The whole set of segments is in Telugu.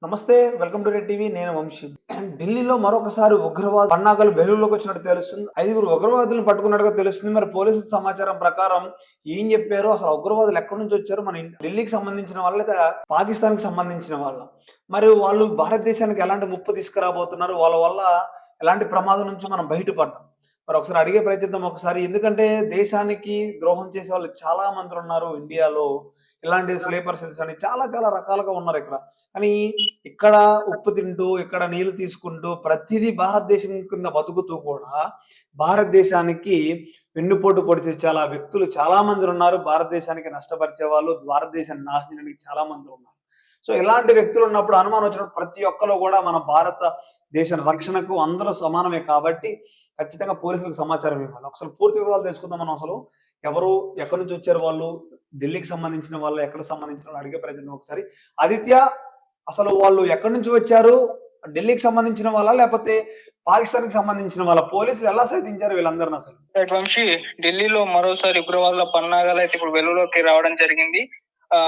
నమస్తే. Welcome to red TV. నేను వంశీ. ఢిల్లీలో మరొకసారి ఉగ్రవాద పన్నాగాలు వెలుగులోకి వచ్చినట్టు తెలుస్తుంది. 5గురు ఉగ్రవాదులను పట్టుకున్నట్టుగా తెలుస్తుంది. మరి పోలీసుల సమాచారం ప్రకారం ఏం చెప్పారో, అసలు ఉగ్రవాదులు ఎక్కడి నుంచి వచ్చారో, మన ఢిల్లీకి సంబంధించిన వాళ్ళ లేదా పాకిస్తాన్‌కి సంబంధించిన వాళ్ళ? మరి వాళ్ళు భారతదేశానికి ఎలాంటి ముప్పు తీసుకురాబోతున్నారు? వాళ్ళ వల్ల ఎలాంటి ప్రమాదం నుంచి మనం బయటపడ్డాం? మరి ఒకసారి అడిగే ప్రయత్నిద్దాం ఒకసారి. ఎందుకంటే దేశానికి ద్రోహం చేసే వాళ్ళు చాలా మందులున్నారు ఇండియాలో. ఇలాంటి స్లీపర్ సెల్స్ అని చాలా చాలా రకాలుగా ఉన్నారిక్కడ. కానీ ఇక్కడ ఉప్పు తింటూ, ఇక్కడ నీళ్లు తీసుకుంటూ, ప్రతిదీ భారతదేశం కింద బతుకుతూ కూడా, భారతదేశానికి వెన్నుపోటు పొడిచే చాలా వ్యక్తులు చాలా మందులున్నారు. భారతదేశానికి నష్టపరిచేవాళ్ళు, భారతదేశాన్ని నాశనం చేయడానికి చాలా మందులున్నారు. సో, ఇలాంటి వ్యక్తులున్నప్పుడు, అనుమానం వచ్చినప్పుడు ప్రతి ఒక్కళ్ళు గూడా మన భారత దేశ రక్షణకు అందరూ సమానమే కాబట్టి, ఖచ్చితంగా పోలీసులకు సమాచారం ఇవ్వాలి. ఒకసారి పూర్తి వివరాలు తెలుసుకుందాం మనం అసలు. ఎవరు? ఎక్కడి నుంచి వచ్చారు వాళ్ళు? ఢిల్లీకి సంబంధించిన వాళ్ళా? ఎక్కడికి సంబంధించిన వాళ్ళు? అడిగే ప్రయత్నం ఒకసారి. ఆదిత్య, అసలు వాళ్ళు ఎక్కడి నుంచి వచ్చారు? ఢిల్లీకి సంబంధించిన వాళ్ళా? లేపోతే పాకిస్తాన్‌కి సంబంధించిన వాళ్ళా? పోలీసులు ఎలా సైతించారు వీళ్ళందరినసలు? రైట్ వంశీ, ఢిల్లీలో మరోసారి ఉగ్రవాదుల పన్నాగాలైతే ఇప్పుడు వెలుగులోకి రావడం జరిగింది.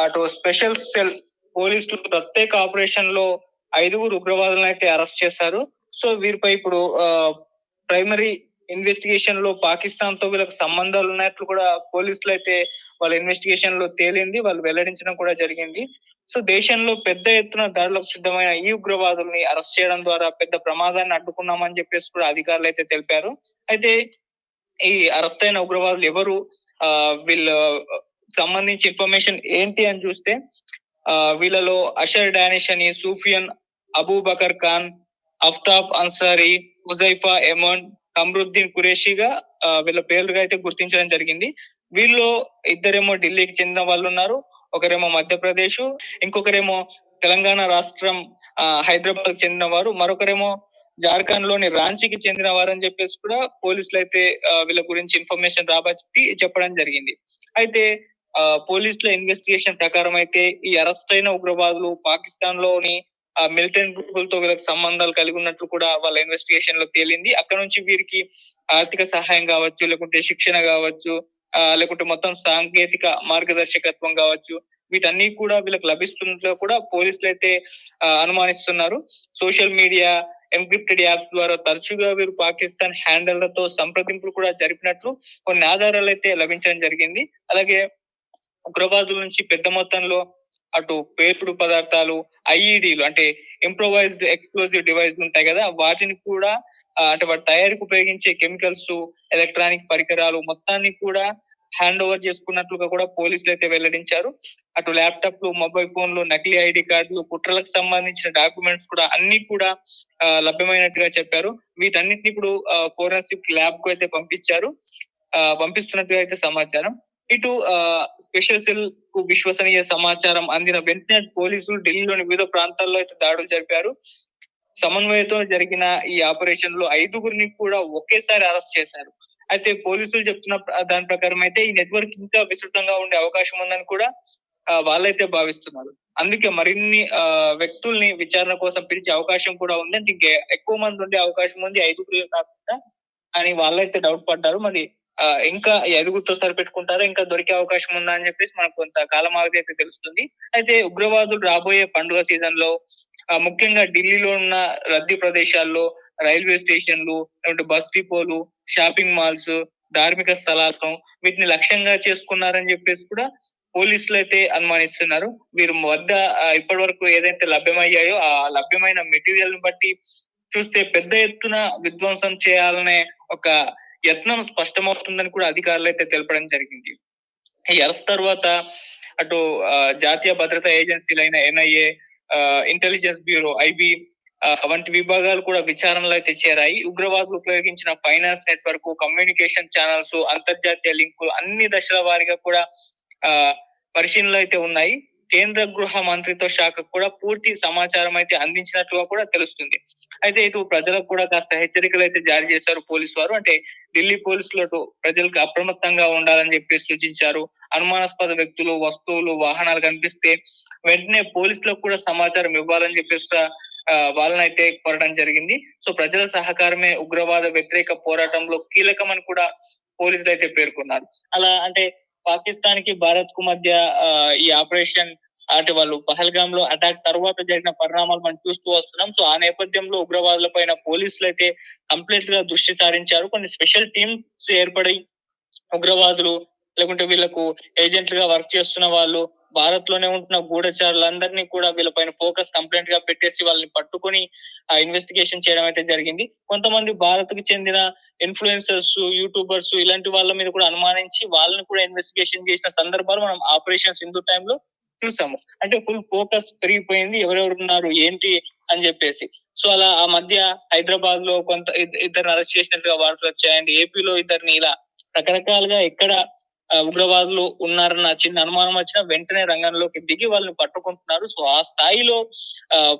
అటు స్పెషల్ సెల్ పోలీసులు ప్రత్యేక ఆపరేషన్ లో 5గురు ఉగ్రవాదులను అయితే అరెస్ట్ చేశారు. సో వీరిపై ఇప్పుడు ప్రైమరీ ఇన్వెస్టిగేషన్ లో పాకిస్తాన్ తో వీళ్ళకి సంబంధాలు ఉన్నట్లు కూడా పోలీసులు అయితే వాళ్ళ ఇన్వెస్టిగేషన్ లో తేలింది. వాళ్ళు వెల్లడించడం కూడా జరిగింది. సో దేశంలో పెద్ద ఎత్తున దాడులకు సిద్ధమైన ఈ ఉగ్రవాదుల్ని అరెస్ట్ చేయడం ద్వారా పెద్ద ప్రమాదాన్ని అడ్డుకున్నామని చెప్పేసి కూడా అధికారులు అయితే తెలిపారు. అయితే ఈ అరెస్ట్ అయిన ఉగ్రవాదులు ఎవరు, వీళ్ళ సంబంధించి ఇన్ఫర్మేషన్ ఏంటి అని చూస్తే, వీళ్ళలో అషర్ డానిష్ అని, సూఫియన్ అబూబకర్ ఖాన్, అఫ్తాబ్ అన్సారీ, హుజైఫా ఎమన్, కమరుద్దీన్ కురేషిగా వీళ్ళ పేర్లుగా అయితే గుర్తించడం జరిగింది. వీళ్ళు ఇద్దరేమో ఢిల్లీకి చెందిన వాళ్ళు ఉన్నారు, ఒకరేమో మధ్యప్రదేశ్, ఇంకొకరేమో తెలంగాణ రాష్ట్రం హైదరాబాద్ చెందిన వారు, మరొకరేమో జార్ఖండ్ లోని రాంచీకి చెందిన వారని చెప్పేసి కూడా పోలీసులు అయితే వీళ్ళ గురించి ఇన్ఫర్మేషన్ రాబట్టి చెప్పడం జరిగింది. అయితే పోలీసుల ఇన్వెస్టిగేషన్ ప్రకారం అయితే ఈ అరెస్ట్ అయిన ఉగ్రవాదులు పాకిస్తాన్ లోని మిలిటెంట్ గ్రూపులతో వీళ్ళకి సంబంధాలు కలిగి ఉన్నట్లు కూడా వాళ్ళ ఇన్వెస్టిగేషన్ లో తేలింది. అక్కడ నుంచి వీరికి ఆర్థిక సహాయం కావచ్చు, లేకుంటే శిక్షణ కావచ్చు, లేకుంటే మొత్తం సాంకేతిక మార్గదర్శకత్వం కావచ్చు, వీటన్ని కూడా వీళ్ళకి లభిస్తున్నట్లు కూడా పోలీసులు అయితే అనుమానిస్తున్నారు. సోషల్ మీడియా, ఎన్క్రిప్టెడ్ యాప్స్ ద్వారా తరచుగా వీరు పాకిస్తాన్ హ్యాండళ్లతో సంప్రదింపులు కూడా జరిపినట్లు కొన్ని ఆధారాలు అయితే లభించడం జరిగింది. అలాగే ఉగ్రవాదుల నుంచి పెద్ద మొత్తంలో అటు పేలుడు పదార్థాలు, ఐఈడీలు అంటే ఇంప్రొవైజ్డ్ ఎక్స్ప్లోజివ్ డివైస్ ఉంటాయి కదా, వాటిని కూడా అంటే వాటి తయారీకి ఉపయోగించే కెమికల్స్, ఎలక్ట్రానిక్ పరికరాలు మొత్తాన్ని కూడా హ్యాండ్ ఓవర్ చేసుకున్నట్లుగా కూడా పోలీసులు అయితే వెల్లడించారు. అటు ల్యాప్టాప్లు, మొబైల్ ఫోన్లు, నకిలీ ఐడి కార్డులు, కుట్రలకు సంబంధించిన డాక్యుమెంట్స్ కూడా అన్ని కూడా లభ్యమైనట్టుగా చెప్పారు. వీటన్నిటిని ఇప్పుడు ఫోరెన్సిక్ ల్యాబ్ కు అయితే పంపిస్తున్నట్టుగా అయితే సమాచారం. ఇటు స్పెషల్ సెల్ కు విశ్వసనీయ సమాచారం అందిన వెంటనే పోలీసులు ఢిల్లీలోని వివిధ ప్రాంతాల్లో అయితే దాడులు జరిపారు. సమన్వయంతో జరిగిన ఈ ఆపరేషన్ లో 5గురిని కూడా ఒకేసారి అరెస్ట్ చేశారు. అయితే పోలీసులు చెప్తున్న దాని ప్రకారం అయితే ఈ నెట్వర్క్ ఇంకా విస్తృతంగా ఉండే అవకాశం ఉందని కూడా వాళ్ళైతే భావిస్తున్నారు. అందుకే మరిన్ని వ్యక్తుల్ని విచారణ కోసం పిలిచే అవకాశం కూడా ఉంది. అంటే ఇంకా ఎక్కువ మంది ఉండే అవకాశం ఉంది, 5గురు కాకుండా అని వాళ్ళైతే డౌట్ పడ్డారు. మరి ఇంకా 5గురితో సరిపెట్టుకుంటారా, ఇంకా దొరికే అవకాశం ఉందా అని చెప్పేసి మనకు కొంత కాలం ఆగితే తెలుస్తుంది. అయితే ఉగ్రవాదులు రాబోయే పండుగ సీజన్ లో ముఖ్యంగా ఢిల్లీలో ఉన్న రద్దీ ప్రదేశాల్లో, రైల్వే స్టేషన్లు, లేకుంటే బస్ డిపోలు, షాపింగ్ మాల్స్, ధార్మిక స్థలాలను వీటిని లక్ష్యంగా చేసుకున్నారని చెప్పేసి కూడా పోలీసులు అయితే అనుమానిస్తున్నారు. వీరి వద్ద ఇప్పటి వరకు ఏదైతే లభ్యమయ్యాయో ఆ లభ్యమైన మెటీరియల్ ని బట్టి చూస్తే పెద్ద ఎత్తున విధ్వంసం చేయాలనే ఒక యత్నం స్పష్టమవుతుందని కూడా అధికారులు అయితే తెలపడం జరిగింది. ఈ అరెస్ట్ తర్వాత అటు జాతీయ భద్రతా ఏజెన్సీలైన ఎన్ఐఏ, ఇంటెలిజెన్స్ బ్యూరో ఐబీ వంటి విభాగాలు కూడా విచారణలో అయితే చేరాయి. ఉగ్రవాదులు ఉపయోగించిన ఫైనాన్స్ నెట్వర్క్, కమ్యూనికేషన్ ఛానల్స్, అంతర్జాతీయ లింకులు అన్ని దశల వారీగా కూడా పరిశీలనలు అయితే ఉన్నాయి. కేంద్ర గృహ మంత్రిత్వ శాఖకు కూడా పూర్తి సమాచారం అయితే అందించినట్లుగా కూడా తెలుస్తుంది. అయితే ఇటు ప్రజలకు కూడా కాస్త హెచ్చరికలు అయితే జారీ చేశారు పోలీసు వారు. అంటే ఢిల్లీ పోలీసులు అటు ప్రజలకు అప్రమత్తంగా ఉండాలని చెప్పి సూచించారు. అనుమానాస్పద వ్యక్తులు, వస్తువులు, వాహనాలు కనిపిస్తే వెంటనే పోలీసులకు కూడా సమాచారం ఇవ్వాలని చెప్పేసి కూడా వాళ్ళనైతే కోరడం జరిగింది. సో ప్రజల సహకారమే ఉగ్రవాద వ్యతిరేక పోరాటంలో కీలకమని కూడా పోలీసులు అయితే పేర్కొన్నారు. అలా అంటే పాకిస్తాన్ కి భారత్ కు మధ్య ఈ ఆపరేషన్ అంటే వాళ్ళు పహల్గామ్ లో అటాక్ తర్వాత జరిగిన పరిణామాలు మనం చూస్తూ వస్తున్నాం. సో ఆ నేపథ్యంలో ఉగ్రవాదుల పైన పోలీసులు అయితే కంప్లీట్ గా దృష్టి సారించారు. కొన్ని స్పెషల్ టీమ్స్ ఏర్పడి ఉగ్రవాదులు లేకుంటే వీళ్ళకు ఏజెంట్లుగా వర్క్ చేస్తున్న వాళ్ళు, భారత్ లోనే ఉంటున్న గూఢచారులందరినీ కూడా వీళ్ళపైన ఫోకస్ కంప్లైంట్ గా పెట్టేసి వాళ్ళని పట్టుకొని ఇన్వెస్టిగేషన్ చేయడం అయితే జరిగింది. కొంతమంది భారత్ కి చెందిన ఇన్ఫ్లుయెన్సర్స్, యూట్యూబర్స్ ఇలాంటి వాళ్ళ మీద కూడా అనుమానించి వాళ్ళని కూడా ఇన్వెస్టిగేషన్ చేసిన సందర్భాలు మనం ఆపరేషన్ సింధు టైంలో చూసాము. అంటే ఫుల్ ఫోకస్ పెరిగిపోయింది, ఎవరెవరు ఉన్నారు ఏంటి అని చెప్పేసి. సో అలా ఆ మధ్య హైదరాబాద్ లో ఇద్దరు అరెస్ట్ చేసినట్టుగా వార్తలు వచ్చాయి. అండ్ ఏపీలో ఇద్దరిని ఇలా రకరకాలుగా ఎక్కడ ఉగ్రవాదులు ఉన్నారన్న చిన్న అనుమానం వచ్చినా వెంటనే రంగంలోకి దిగి వాళ్ళని పట్టుకుంటున్నారు. సో ఆ స్థాయిలో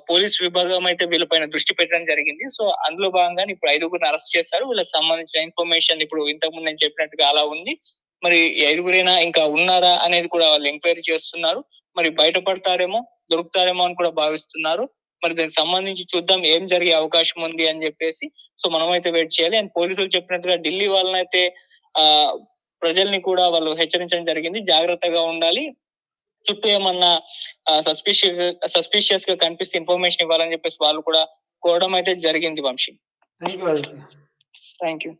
పోలీస్ విభాగం అయితే వీళ్ళపైన దృష్టి పెట్టడం జరిగింది. సో అందులో భాగంగానే ఇప్పుడు 5గురిని అరెస్ట్ చేశారు. వీళ్ళకి సంబంధించిన ఇన్ఫర్మేషన్ ఇప్పుడు ఇంతకుముందు నేను చెప్పినట్టుగా అలా ఉంది. మరి ఈ 5గురైనా ఇంకా ఉన్నారా అనేది కూడా వాళ్ళు ఎంక్వైరీ చేస్తున్నారు. మరి బయటపడతారేమో, దొరుకుతారేమో అని కూడా భావిస్తున్నారు. మరి దానికి సంబంధించి చూద్దాం ఏం జరిగే అవకాశం ఉంది అని చెప్పేసి. సో మనమైతే వెయిట్ చేయాలి. అండ్ పోలీసులు చెప్పినట్టుగా ఢిల్లీ వాళ్ళనైతే ఆ ప్రజల్ని కూడా వాళ్ళు హెచ్చరించడం జరిగింది. జాగ్రత్తగా ఉండాలి. చుట్టూ ఏమన్నా సస్పిషియస్ గా కనిపిస్తే ఇన్ఫర్మేషన్ ఇవ్వాలని చెప్పేసి వాళ్ళు కూడా కోరడం అయితే జరిగింది Vamshi. Thank you Aditya. Thank you.